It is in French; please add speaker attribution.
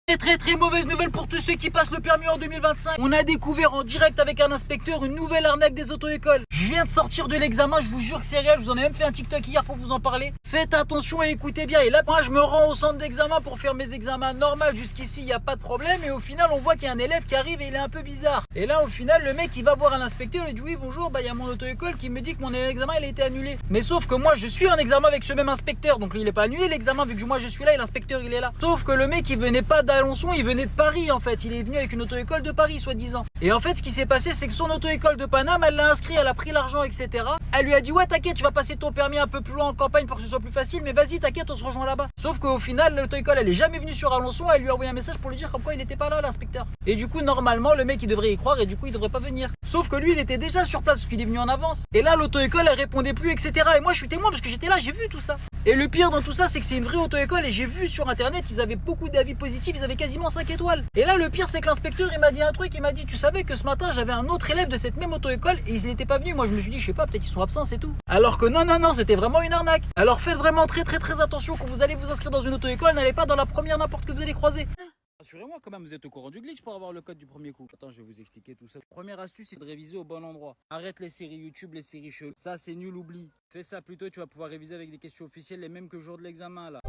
Speaker 1: Très mauvaise nouvelle pour tous ceux qui passent le permis en 2025. On a découvert en direct avec un inspecteur une nouvelle arnaque des auto-écoles. Je viens de sortir de l'examen, je vous jure que c'est réel, je vous en ai même fait un TikTok hier pour vous en parler. Faites attention et écoutez bien. Et là, moi je me rends au centre d'examen pour faire mes examens normaux. Jusqu'ici, il n'y a pas de problème. Et au final, on voit qu'il y a un élève qui arrive et il est un peu bizarre. Et là, au final, le mec il va voir un inspecteur et dit oui bonjour, il y a mon auto-école qui me dit que mon examen il a été annulé. Mais sauf que moi je suis en examen avec ce même inspecteur. Donc il n'est pas annulé l'examen vu que moi je suis là et l'inspecteur il est là. Sauf que le mec il venait pas d'Alençon, il venait de Paris en fait, il est venu avec une auto-école de Paris soi-disant. Et en fait ce qui s'est passé c'est que son auto-école de Paname, elle l'a inscrit, elle a pris l'argent etc. Elle lui a dit ouais t'inquiète tu vas passer ton permis un peu plus loin en campagne pour que ce soit plus facile, mais vas-y t'inquiète on se rejoint là-bas. Sauf qu'au final l'auto-école elle est jamais venue sur Alençon, elle lui a envoyé un message pour lui dire comme quoi il était pas là l'inspecteur. Et du coup normalement le mec il devrait y croire et du coup il devrait pas venir. Sauf que lui il était déjà sur place parce qu'il est venu en avance. Et là l'auto-école elle répondait plus etc. Et moi je suis témoin parce que j'étais là, j'ai vu tout ça. Et le pire dans tout ça c'est que c'est une vraie auto-école et j'ai vu sur internet ils avaient beaucoup d'avis positifs, ils avaient quasiment 5 étoiles. Et là le pire c'est que l'inspecteur il m'a dit un truc, il m'a dit tu savais que ce matin j'avais un autre élève de cette même auto-école et il n'était pas venu. Moi je me suis dit je sais pas, peut-être ils sont absents c'est tout. Alors que non c'était vraiment une arnaque. Alors faites vraiment très attention quand vous allez vous inscrire dans une auto-école, n'allez pas dans la première n'importe que vous allez croiser. Rassurez-moi quand même, vous êtes au courant du glitch pour avoir le code du premier coup. Attends, je vais vous expliquer tout ça. Première astuce, c'est de réviser au bon endroit. Arrête les séries YouTube, les séries cheloues. Ça, c'est nul, oublie. Fais ça plutôt, tu vas pouvoir réviser avec des questions officielles, les mêmes que le jour de l'examen là.